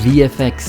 VFX,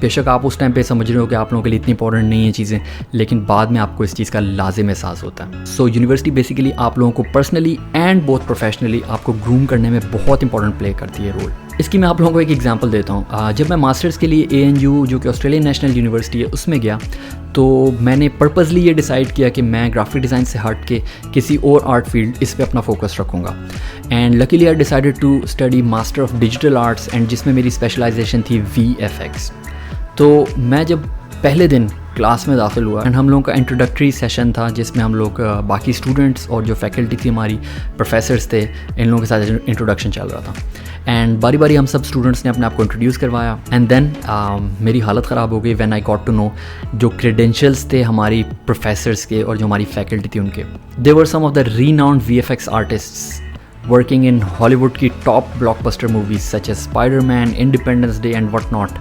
بے شک آپ اس ٹائم پہ سمجھ رہے ہو کہ آپ لوگوں کے لیے اتنی امپورٹنٹ نہیں ہیں چیزیں، لیکن بعد میں آپ کو اس چیز کا لازم احساس ہوتا ہے. سو یونیورسٹی بیسیکلی آپ لوگوں کو پرسنلی اینڈ بہت پروفیشنلی آپ کو گروم کرنے میں بہت امپورٹنٹ پلے کرتی ہے رول. اس کی میں آپ لوگوں کو ایک ایگزامپل دیتا ہوں. جب میں ماسٹرز کے لیے ANU جو کہ آسٹریلین نیشنل یونیورسٹی ہے اس میں گیا تو میں نے پرپزلی یہ ڈیسائیڈ کیا کہ میں گرافک ڈیزائن سے ہٹ کے کسی اور آرٹ فیلڈ اس پہ اپنا فوکس رکھوں گا. And luckily I decided to study master of digital arts and جس میں میری اسپیشلائزیشن تھی VFX. تو میں جب پہلے دن کلاس میں داخل ہوا اینڈ ہم لوگوں کا انٹروڈکٹری سیشن تھا جس میں ہم لوگ باقی اسٹوڈنٹس اور جو فیکلٹی تھی ہماری پروفیسرس تھے ان لوگوں کے ساتھ انٹروڈکشن چل رہا تھا. اینڈ باری باری ہم سب اسٹوڈنٹس نے اپنے آپ کو انٹروڈیوس کروایا. اینڈ دین میری حالت خراب ہو گئی when I got to know جو کریڈینشیلس تھے ہماری پروفیسرس کے اور جو ہماری فیکلٹی تھی ان کے. They were some of the renowned VFX artists working in Hollywood کی top blockbuster movies such as Spider-Man, Independence Day and what not.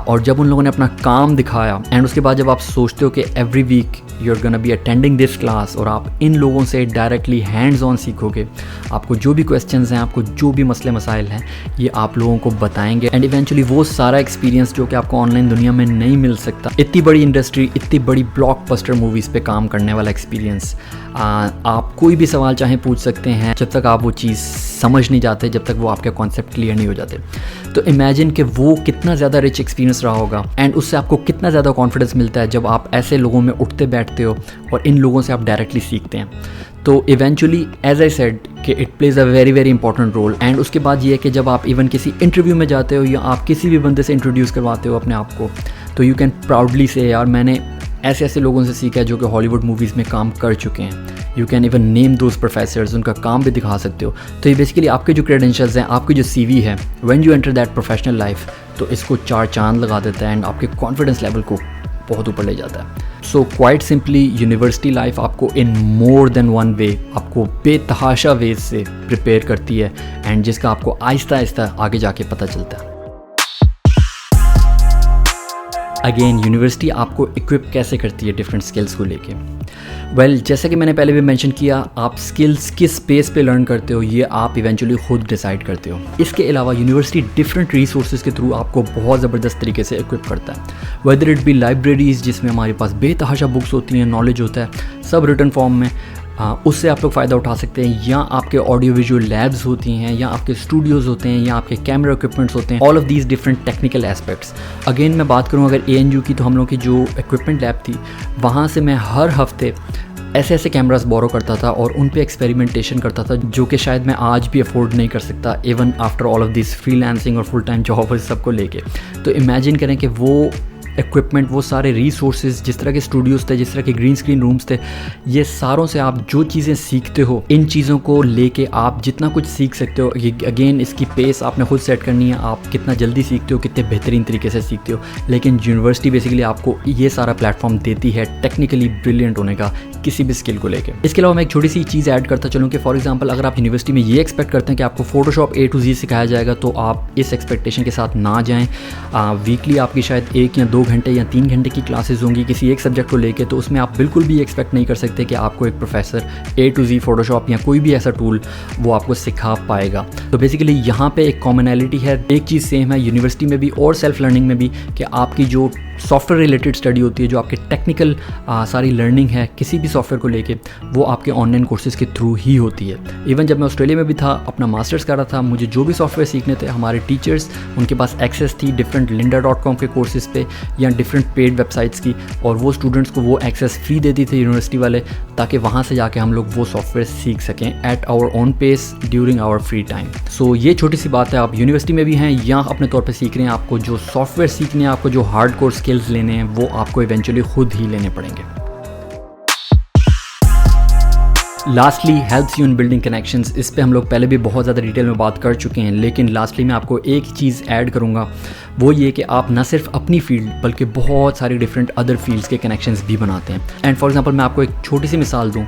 اور جب ان لوگوں نے اپنا کام دکھایا اینڈ اس کے بعد جب آپ سوچتے ہو کہ every week you are gonna be attending this class اور آپ ان لوگوں سے ڈائریکٹلی ہینڈز آن سیکھو گے، آپ کو جو بھی کویسچنز ہیں، آپ کو جو بھی مسئلے مسائل ہیں یہ آپ لوگوں کو بتائیں گے. اینڈ ایونچولی وہ سارا ایکسپیرینس جو کہ آپ کو آن لائن دنیا میں نہیں مل سکتا، اتنی بڑی انڈسٹری، اتنی بڑی بلاک بسٹر موویز پہ کام کرنے والا ایکسپیرینس، آپ کوئی بھی سوال چاہیں پوچھ سکتے ہیں جب تک آپ وہ چیز سمجھ نہیں جاتے، جب تک وہ آپ کے کانسیپٹ کلیئر نہیں ہو جاتے. تو امیجن کہ وہ کتنا زیادہ رچ ایکسپیرینس رہا ہوگا اینڈ اس سے آپ کو کتنا زیادہ کانفیڈنس ملتا ہے جب آپ ایسے لوگوں میں اٹھتے بیٹھتے ہو اور ان لوگوں سے آپ ڈائریکٹلی سیکھتے ہیں. تو ایونچولی ایز آئی سیڈ کہ it plays a very very important role. And اس کے بعد یہ ہے کہ جب آپ ایون کسی انٹرویو میں جاتے ہو یا آپ کسی بھی بندے سے انٹروڈیوس کرواتے ہو اپنے آپ کو تو یو کین پراؤڈلی سے یار میں نے ایسے ایسے لوگوں سے سیکھا ہے جو کہ ہالی ووڈ موویز میں کام کر چکے ہیں. You can even name those professors, ان کا کام بھی دکھا سکتے ہو. تو یہ بیسیکلی آپ کے جو کریڈینشیلز ہیں، آپ کی جو CV ہے when you enter that professional life تو اس کو 4 چاند لگا دیتا ہے اینڈ آپ کے کانفیڈنس لیول کو بہت اوپر لے جاتا ہے. So quite simply university life آپ کو ان مور دین ون وے آپ کو بے تحاشا ویز سے پریپیئر کرتی ہے اینڈ جس کا آپ کو آہستہ آہستہ آگے جا کے پتہ چلتا ہے. اگین یونیورسٹی آپ کو اکوپ کیسے کرتی ہے ڈفرینٹ اسکلس کو لے کے؟ ویل جیسا کہ میں نے پہلے بھی مینشن کیا، آپ اسکلس کس بیس پہ لرن کرتے ہو یہ آپ ایونچولی خود ڈیسائیڈ کرتے ہو. اس کے علاوہ یونیورسٹی ڈفرینٹ ریسورسز کے تھرو آپ کو بہت زبردست طریقے سے اکوپ کرتا ہے. ویدر اٹ بی لائبریریز جس میں ہمارے پاس بے تحاشا بکس ہوتی ہیں، نالج ہوتا ہے سب ریٹن فارم میں، اس سے آپ لوگ فائدہ اٹھا سکتے ہیں. یا آپ کے آڈیو ویژول لیبز ہوتی ہیں، یا آپ کے اسٹوڈیوز ہوتے ہیں، یا آپ کے کیمرہ اکوپمنٹس ہوتے ہیں. آل of these different technical aspects. Again میں بات کروں اگر ANU کی تو ہم لوگوں کی جو اکوپمنٹ لیب تھی وہاں سے میں ہر ہفتے ایسے ایسے کیمراز بورو کرتا تھا اور ان پہ ایکسپیریمنٹیشن کرتا تھا جو کہ شاید میں آج بھی افورڈ نہیں کر سکتا even after all of these free lancing اور فل ٹائم جاب سب کو لے کے. تو امیجن کریں کہ وہ ایکوپمنٹ، وہ سارے ریسورسز، جس طرح کے اسٹوڈیوز تھے، جس طرح کے گرین اسکرین رومز تھے، یہ ساروں سے آپ جو چیزیں سیکھتے ہو ان چیزوں کو لے کے آپ جتنا کچھ سیکھ سکتے ہو. اگین اس کی پیس آپ نے خود سیٹ کرنی ہے، آپ کتنا جلدی سیکھتے ہو، کتنے بہترین طریقے سے سیکھتے ہو. لیکن یونیورسٹی بیسیکلی آپ کو یہ سارا پلیٹ فارم دیتی ہے ٹیکنیکلی بریلینٹ ہونے کا کسی بھی اسکل کو لے کے. اس کے علاوہ میں ایک چھوٹی سی چیز ایڈ کرتا چلوں کہ فار ایگزامپل اگر آپ یونیورسٹی میں یہ ایکسپیکٹ کرتے ہیں کہ آپ کو فوٹوشاپ A to Z سکھایا جائے گا تو آپ اس ایکسپیکٹیشن کے ساتھ نہ جائیں. ویکلی آپ کی شاید 1 یا 2 گھنٹے یا 3 گھنٹے کی کلاسز ہوں گی کسی ایک سبجیکٹ کو لے کے، تو اس میں آپ بالکل بھی ایکسپیکٹ نہیں کر سکتے کہ آپ کو ایک professor A to Z Photoshop یا کوئی بھی ایسا ٹول وہ آپ کو سکھا پائے گا. تو بیسیکلی یہاں پہ ایک کامنالٹی ہے، ایک چیز سیم ہے یونیورسٹی میں بھی اور سیلف لرننگ میں بھی کہ آپ کی جو سافٹ ویئر ریلیٹڈ اسٹڈی ہوتی ہے، جو آپ کے ٹیکنیکل ساری لرننگ ہے کسی بھی سافٹ ویئر کو لے کے، وہ آپ کے آن لائن کورسز کے تھرو ہی ہوتی ہے. ایون جب میں آسٹریلیا میں بھی تھا، اپنا ماسٹرز کر رہا تھا، مجھے جو بھی سافٹ ویئر سیکھنے تھے ہمارے ٹیچرز ان کے پاس ایکسیس تھی ڈفرینٹ lynda.com کے کورسز پہ یا ڈفرینٹ پیڈ ویب سائٹس کی، اور وہ اسٹوڈنٹس کو وہ ایکسیس فری دیتی تھی یونیورسٹی والے تاکہ وہاں سے جا کے ہم لوگ وہ سافٹ ویئر سیکھ سکیں at our own pace during our free time. So یہ چھوٹی سی بات ہے، آپ یونیورسٹی میں بھی ہیں یا اپنے طور پہ سیکھ رہے ہیں، آپ کو جو سافٹ ویئر سیکھنے ہیں، آپ کو جو ہارڈ کور اسکلز لینے ہیں وہ آپ کو ایونچولی خود ہی لینے پڑیں گے. Lastly helps you in building connections. اس پہ ہم لوگ پہلے بھی بہت زیادہ ڈیٹیل میں بات کر چکے ہیں، لیکن لاسٹلی میں آپ کو ایک چیز ایڈ کروں گا، وہ یہ کہ آپ نہ صرف اپنی فیلڈ بلکہ بہت ساری ڈفرینٹ ادر فیلڈس کے کنیکشنز بھی بناتے ہیں. اینڈ فار ایگزامپل میں آپ کو ایک چھوٹی سی مثال دوں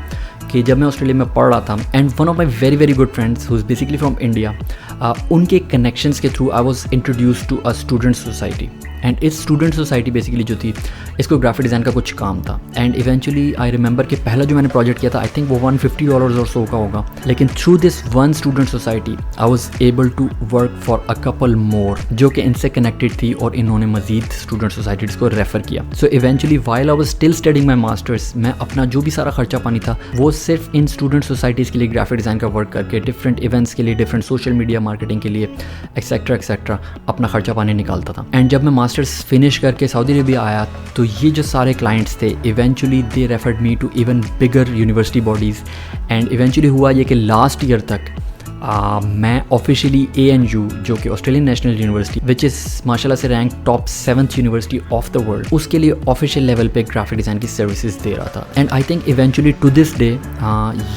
کہ جب میں آسٹریلیا میں پڑھ رہا تھا and one of my very very good friends who is basically from India, ان کے کنیکشنز کے through I was introduced to a student society. And اس اسٹوڈنٹ سوسائٹی بیسیکلی جو تھی اس کو گرافک ڈیزائن کا کچھ کام تھا. اینڈ ایونچولی آئی ریمبر کہ پہلا جو میں نے پروجیکٹ کیا تھا آئی تھنک وہ $150 اور سو کا ہوگا, لیکن through this one student society I was able to work for a couple more جو کہ ان سے کنیکٹڈ تھی اور انہوں نے مزید اسٹوڈنٹ سوسائٹیز کو ریفر کیا. So eventually while I was still studying my masters, میں اپنا جو بھی سارا خرچہ پانی تھا وہ صرف ان اسٹوڈنٹ سوسائٹیز کے لیے گرافک ڈیزائن کا ورک کر کے ڈفرینٹ ایونٹس کے لیے, ڈفرینٹ سوشل میڈیا مارکیٹنگ کے لیے ایکسیکٹرا اپنا خرچہ پانی نکالتا تھا. اینڈ جب میں ماسٹرس فنش کر کے سعودی عربیہ آیا تو یہ جو سارے کلائنٹس تھے eventually they referred me to even bigger university bodies. And eventually ہوا یہ کہ لاسٹ ایئر تک میں آفیشیلی ANU جو کہ Australian national university which is ماشاء اللہ سے rank top 7th university of the world, اس کے لیے آفیشیل لیول پہ گرافک ڈیزائن کی سروسز دے رہا تھا. And I think eventually to this day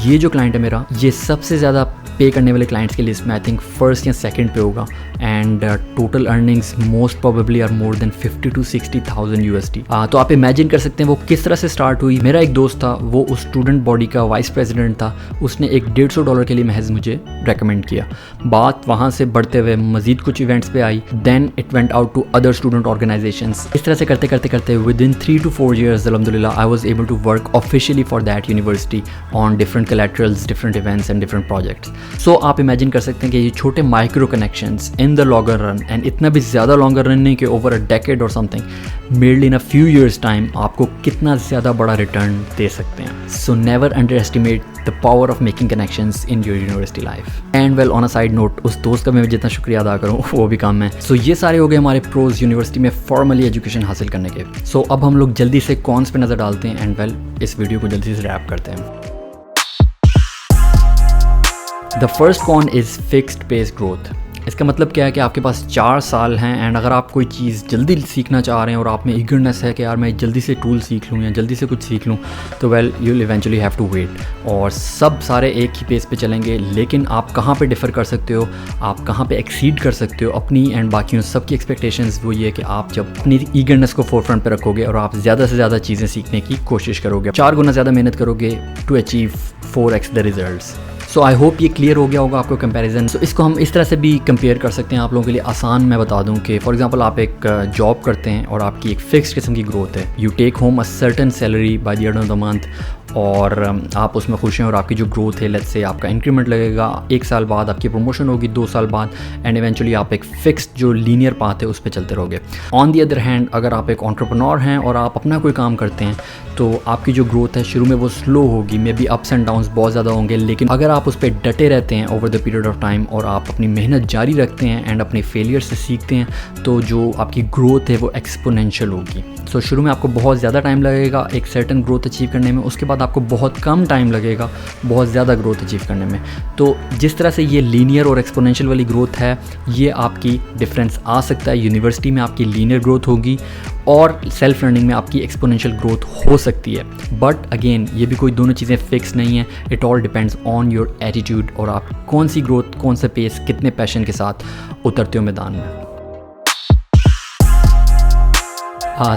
یہ جو کلائنٹ ہے میرا, یہ سب سے زیادہ پے کرنے والے کلائنٹس کی لسٹ میں آئی تھنک فرسٹ یا سیکنڈ پہ ہوگا. And total earnings most probably are more than 50,000 to 60,000 USD. تو آپ امیجن کر سکتے ہیں وہ کس طرح سے اسٹارٹ ہوئی. میرا ایک دوست تھا, وہ اس اسٹوڈنٹ باڈی کا وائس پریزیڈنٹ تھا, اس نے ایک $150 کے لیے محض مجھے ریکمینڈ کیا. بات وہاں سے بڑھتے ہوئے مزید کچھ ایونٹس پہ I, then it went out to other student organisations. اس طرح سے کرتے ود ان 3 to 4 years الحمدللہ I was able to work officially for that university on different collaterals, different events and different projects. So آپ imagine کر سکتے ہیں کہ یہ چھوٹے micro connections in the longer run, and اتنا بھی زیادہ لانگر رن نہیں کہ اوور اے ڈیکیڈ اور some thing, میرلی in a few years time آپ کو کتنا زیادہ بڑا ریٹرن دے سکتے ہیں. So never under estimate the power of making connections in your university life. And well, on a side note, اس دوست کا میں جتنا شکریہ ادا کروں وہ بھی کام ہے. سو یہ سارے ہو گئے ہمارے پروز یونیورسٹی میں فارملی ایجوکیشن حاصل کرنے کے. سو اب ہم لوگ جلدی سے کونس پہ نظر ڈالتے ہیں اینڈ ویل اس ویڈیو کو جلدی سے ریپ کرتے ہیں. The first con is fixed pace growth. اس کا مطلب کیا ہے کہ آپ کے پاس 4 سال ہیں اینڈ اگر آپ کوئی چیز جلدی سیکھنا چاہ رہے ہیں اور آپ میں ایگرنس ہے کہ یار میں جلدی سے ٹول سیکھ لوں یا جلدی سے کچھ سیکھ لوں, تو well you will eventually have to wait. اور سب سارے ایک ہی پیس پہ چلیں گے, لیکن آپ کہاں پہ ڈفر کر سکتے ہو, آپ کہاں پہ ایکسیڈ کر سکتے ہو اپنی اینڈ باقیوں سب کی ایکسپیکٹیشنز, وہ یہ کہ آپ جب اپنی ایگرنس کو فور فرنٹ پہ رکھو گے اور آپ زیادہ سے زیادہ چیزیں سیکھنے کی کوشش کرو گے, 4 گنا زیادہ محنت کرو گے to achieve 4x the results. So I hope یہ کلیئر ہو گیا ہوگا آپ کو کمپیریزن. سو اس کو ہم اس طرح سے بھی کمپیئر کر سکتے ہیں آپ لوگوں کے لیے آسان. میں بتا دوں کہ فار ایگزامپل آپ ایک جاب کرتے ہیں اور آپ کی ایک فکسڈ قسم کی گروتھ ہے, you take home a certain salary by the end of the month, اور آپ اس میں خوش ہیں اور آپ کی جو گروتھ ہے لیٹس سے آپ کا انکریمنٹ لگے گا, 1 سال بعد آپ کی پروموشن ہوگی, 2 سال بعد, اینڈ ایونچولی آپ ایک فکسڈ جو لینئر پاتھ ہے اس پہ چلتے رہو گے. آن دی ادر ہینڈ اگر آپ ایک انٹرپرینور ہیں اور آپ اپنا کوئی کام کرتے ہیں تو آپ کی جو گروتھ ہے شروع میں وہ سلو ہوگی, may be ups and downs بہت زیادہ ہوں گے, لیکن اگر آپ اس پہ ڈٹے رہتے ہیں over the period of time اور آپ اپنی محنت جاری رکھتے ہیں اینڈ اپنے فیلئر سے سیکھتے ہیں تو جو آپ کی گروتھ ہے وہ ایکسپونینشیل ہوگی. سو شروع میں آپ کو بہت زیادہ ٹائم لگے گا ایک سرٹن گروتھ اچیو کرنے میں, اس کے بعد آپ کو بہت کم ٹائم لگے گا بہت زیادہ گروتھ اچیو کرنے میں. تو جس طرح سے یہ لینئر اور ایکسپونینشیل والی گروتھ ہے یہ آپ کی ڈفرینس آ سکتا ہے. یونیورسٹی میں آپ کی لینئر گروتھ ہوگی اور سیلف لرننگ میں آپ کی ایکسپونینشیل گروتھ ہو سکتی ہے, بٹ اگین یہ بھی کوئی دونوں چیزیں فکس نہیں ہیں. It all depends on your attitude اور آپ کون سی گروتھ کون سا پیس کتنے پیشن کے ساتھ اترتے ہو میدان میں.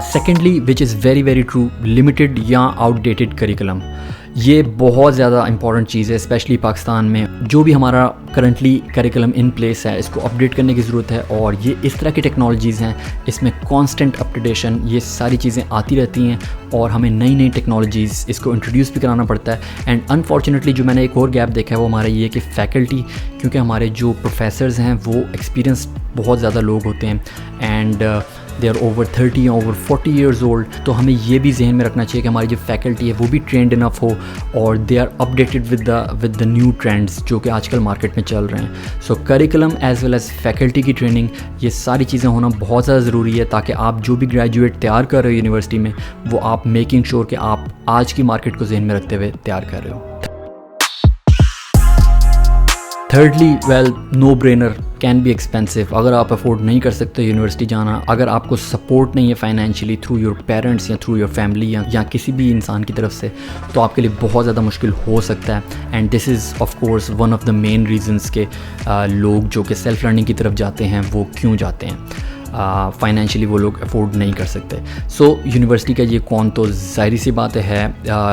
Secondly which is very very true, limited یا آؤٹ ڈیٹڈ کریکولم. یہ بہت زیادہ امپورٹنٹ چیز ہے اسپیشلی پاکستان میں. جو بھی ہمارا کرنٹلی کریکولم ان پلیس ہے اس کو اپڈیٹ کرنے کی ضرورت ہے, اور یہ اس طرح کی ٹیکنالوجیز ہیں اس میں کانسٹنٹ اپڈیٹیشن, یہ ساری چیزیں آتی رہتی ہیں اور ہمیں نئی ٹیکنالوجیز اس کو انٹروڈیوس بھی کرانا پڑتا ہے. اینڈ انفارچونیٹلی جو میں نے ایک اور گیپ دیکھا ہے وہ ہمارا یہ کہ فیکلٹی, کیونکہ ہمارے جو پروفیسرز ہیں وہ ایکسپیرینس بہت زیادہ لوگ ہوتے ہیں اینڈ دے آر اوور 30 یا اوور 40 ایئرز اولڈ, تو ہمیں یہ بھی ذہن میں رکھنا چاہیے کہ ہماری جو فیکلٹی ہے وہ بھی ٹرینڈ انف ہو اور they are updated with the new trends جو کہ آج کل مارکیٹ میں چل رہے ہیں. So curriculum as well as faculty کی ٹریننگ, یہ ساری چیزیں ہونا بہت زیادہ ضروری ہے تاکہ آپ جو بھی گریجویٹ تیار کر رہے ہو یونیورسٹی میں وہ آپ میکنگ شیور کہ آپ آج کی مارکیٹ کو ذہن میں رکھتے ہوئے تیار کر رہے ہو. Thirdly well no brainer can be expensive. اگر آپ افورڈ نہیں کر سکتے یونیورسٹی جانا, اگر آپ کو سپورٹ نہیں ہے فائنینشلی تھرو یور پیرنٹس یا تھرو یور فیملی یا کسی بھی انسان کی طرف سے, تو آپ کے لیے بہت زیادہ مشکل ہو سکتا ہے. And this is of course one of the main reasons کہ لوگ جو کہ سیلف لرننگ کی طرف جاتے ہیں وہ کیوں جاتے ہیں. فائنینشلی وہ لوگ افورڈ نہیں کر سکتے. سو یونیورسٹی کا یہ کون تو ظاہری سی بات ہے,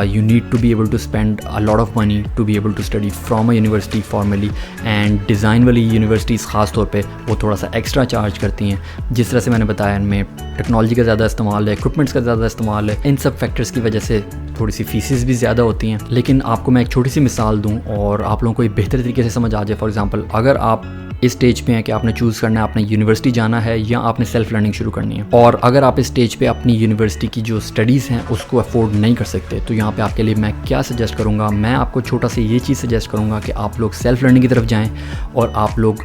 you need to be able to spend a lot of money to be able to study from a university formally. And design والی یونیورسٹیز خاص طور پہ وہ تھوڑا سا ایکسٹرا چارج کرتی ہیں, جس طرح سے میں نے بتایا ان میں ٹیکنالوجی کا زیادہ استعمال ہے, اکوپمنٹس کا زیادہ استعمال ہے, ان سب فیکٹرز کی وجہ سے تھوڑی سی فیسز بھی زیادہ ہوتی ہیں. لیکن آپ کو میں ایک چھوٹی سی مثال دوں اور آپ لوگوں کو یہ بہتر طریقے سے سمجھ آ جائے. فار ایگزامپل, اگر آپ اس اسٹیج پہ ہیں کہ آپ نے چوز کرنا ہے آپ نے یونیورسٹی جانا ہے یا آپ نے سیلف لرننگ شروع کرنی ہے, اور اگر آپ اس اسٹیج پہ اپنی یونیورسٹی کی جو اسٹڈیز ہیں اس کو افورڈ نہیں کر سکتے, تو یہاں پہ آپ کے لیے میں کیا سجیسٹ کروں گا, میں آپ کو چھوٹا سا یہ چیز سجیسٹ کروں گا کہ آپ لوگ سیلف لرننگ کی طرف جائیں اور آپ لوگ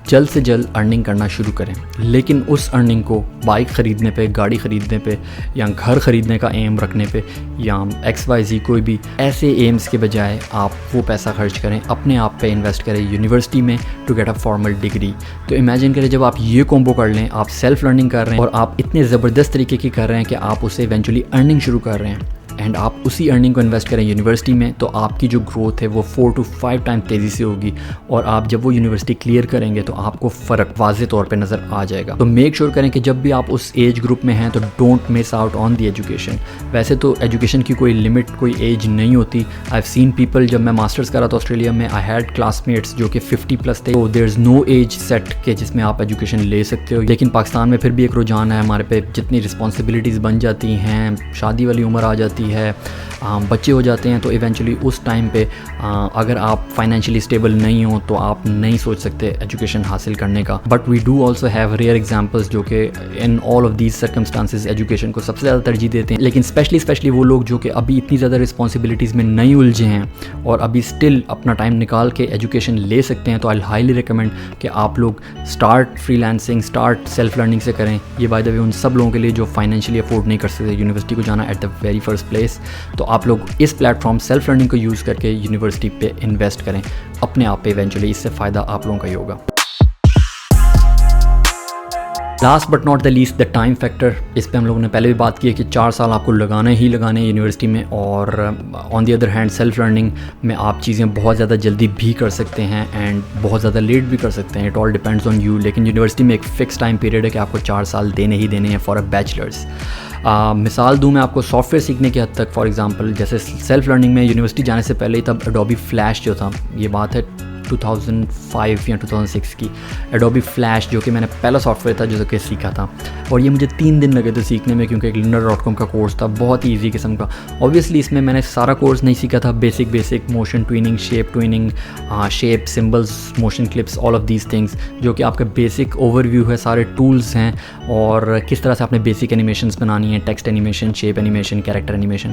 جلد سے جلد ارننگ کرنا شروع کریں. لیکن اس ارننگ کو بائک خریدنے پہ, گاڑی خریدنے پہ یا گھر خریدنے کا ایم رکھنے پہ یا XYZ کوئی بھی ایسے ایمز کے بجائے آپ وہ پیسہ خرچ کریں, اپنے آپ پہ انویسٹ کریں یونیورسٹی میں to get a formal degree. تو امیجن کریں جب آپ یہ کومبو کر لیں, آپ سیلف لرننگ کر رہے ہیں اور آپ اتنے زبردست طریقے کی کر رہے ہیں کہ آپ اسے ایونچولی ارننگ شروع کر رہے ہیں, اینڈ آپ اسی ارننگ کو انویسٹ کریں یونیورسٹی میں, تو آپ کی جو گروتھ ہے وہ 4 to 5 ٹائم تیزی سے ہوگی. اور آپ جب وہ یونیورسٹی کلیئر کریں گے تو آپ کو فرق واضح طور پہ نظر آ جائے گا. تو میک شیور کریں کہ جب بھی آپ اس ایج گروپ میں ہیں تو don't miss out on the education. ویسے تو ایجوکیشن کی کوئی لمٹ, کوئی ایج نہیں ہوتی. آئی ہیو سین پیپل, جب میں ماسٹرز کر رہا تھا آسٹریلیا میں, آئی ہیڈ کلاس میٹس جو کہ 50+ تھے. تو دیر از نو ایج سیٹ کہ جس میں آپ ایجوکیشن لے سکتے ہو. لیکن پاکستان میں پھر بھی ایک رجحان ہے ہمارے پہ, جتنی رسپانسبلٹیز بن جاتی ہیں, شادی والی عمر آ جاتی ہے, بچے ہو جاتے ہیں, تو ایونچولی اس ٹائم پہ اگر آپ فائنینشلی اسٹیبل نہیں ہوں تو آپ نہیں سوچ سکتے ایجوکیشن حاصل کرنے کا. But we do also have rare examples جو کہ in all of these circumstances education کو سب سے زیادہ ترجیح دیتے ہیں. لیکن اسپیشلی وہ لوگ جو کہ ابھی اتنی زیادہ رسپانسبلٹیز میں نہیں الجھے ہیں اور ابھی اسٹل اپنا ٹائم نکال کے ایجوکیشن لے سکتے ہیں, تو آئی ہائیلی ریکمینڈ کہ آپ لوگ start free lancing, start self learning سے کریں. یہ بائی دا وے ان سب لوگوں کے لیے جو فائنینشلی افورڈ نہیں کر سکتے یونیورسٹی کو جانا at the very first place. تو آپ لوگ اس پلیٹ فارم سیلف لرننگ کو یوز کر کے یونیورسٹی پہ انویسٹ کریں اپنے آپ پہ, ایونچولی اس سے فائدہ آپ لوگوں کا ہی ہوگا. Last but not the least, the time factor. اس پہ ہم لوگوں نے پہلے بھی بات کی ہے کہ 4 سال آپ کو لگانے ہی لگانے ہیں یونیورسٹی میں, اور on the other hand self learning میں آپ چیزیں بہت زیادہ جلدی بھی کر سکتے ہیں اینڈ بہت زیادہ لیٹ بھی کر سکتے ہیں. It all depends on you. لیکن یونیورسٹی میں ایک فکس ٹائم پیریڈ ہے کہ آپ کو 4 سال دینے ہی دینے ہیں فار اے بیچلرس. مثال دوں میں آپ کو سافٹ ویئر سیکھنے کی حد تک. فار ایگزامپل جیسے سیلف لرننگ میں یونیورسٹی جانے سے پہلے ہی تب ایڈوبی فلیش جو تھا, یہ بات ہے 2005 یا 2006 کی, ایڈوبی فلیش جو کہ میں نے پہلا سافٹ ویئر تھا جو کہ سیکھا تھا, اور یہ مجھے 3 دن لگے تھے سیکھنے میں کیونکہ ایک learner.com کا کورس تھا, بہت ہی ایزی قسم کا. اوبویسلی اس میں نے سارا کورس نہیں سیکھا تھا, basic motion tweening, shape tweening, shape symbols, motion clips, all of these things جو کہ آپ کا بیسک اوور ویو ہے, سارے ٹولز ہیں اور کس طرح سے آپ نے بیسک اینیمیشنز بنانی ہیں, text animation, shape animation, character animation.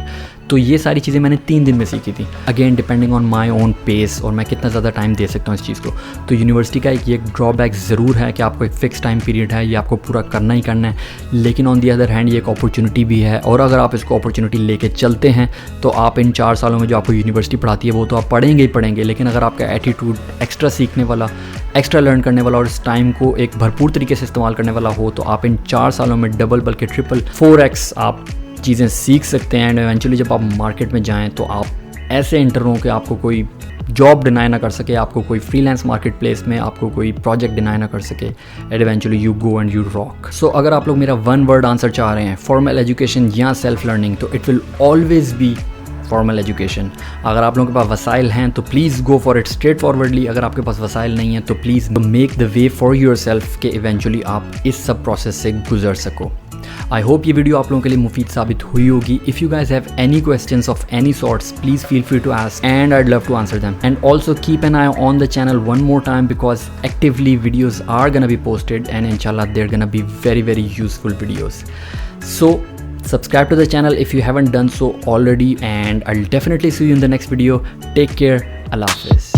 تو یہ ساری چیزیں میں نے 3 دن میں سیکھی تھی, اگین ڈپینڈنگ آن مائی اون پیس اور میں کتنا زیادہ ٹائم دے سکتا ہوں اس چیز کو. تو یونیورسٹی کا ایک ڈرا بیک ضرور ہے کہ آپ کو ایک فکس ٹائم پیریڈ ہے, یہ آپ کو پورا کرنا ہی کرنا ہے. لیکن آن دی ادر ہینڈ یہ ایک اپرچونٹی بھی ہے, اور اگر آپ اس کو اپرچونٹی لے کے چلتے ہیں تو آپ ان 4 سالوں میں جو آپ کو یونیورسٹی پڑھاتی ہے وہ تو آپ پڑھیں گے ہی پڑھیں گے. لیکن اگر آپ کا ایٹیٹیوڈ ایکسٹرا سیکھنے والا, ایکسٹرا لرن کرنے والا اور اس ٹائم کو ایک بھرپور طریقے سے استعمال کرنے والا ہو, تو آپ ان 4 سالوں میں ڈبل بلکہ ٹرپل 4x آپ چیزیں سیکھ سکتے ہیں. اینڈ ایونچولی جب آپ مارکیٹ میں جائیں تو آپ ایسے انٹر ہوں کہ آپ کو کوئی جاب ڈینائی نہ کر سکے, آپ کو کوئی فری لینس مارکیٹ پلیس میں آپ کو کوئی پروجیکٹ ڈینائی نہ کر سکے. And eventually you go and you rock. So اگر آپ لوگ میرا 1 ورڈ آنسر چاہ رہے ہیں, فارمل ایجوکیشن یا سیلف لرننگ, تو it will always be formal education. اگر آپ لوگوں کے پاس وسائل ہیں تو please go for it straightforwardly. اگر آپ کے پاس وسائل نہیں ہیں تو please make the way for yourself کہ ایونچولی آپ اس سب پروسیس سے گزر سکو. آئی ہوپ یہ ویڈیو آپ لوگوں کے لیے مفید ثابت ہوئی ہوگی. If you guys have any questions of any sorts, please feel free to ask and I'd love to answer them. And also keep an eye on the channel one more time because actually videos are gonna be posted and انشاءاللہ there gonna be very useful videos. So subscribe to the channel if you haven't done so already, and I'll definitely see you in the next video. Take care. Allah Hafiz.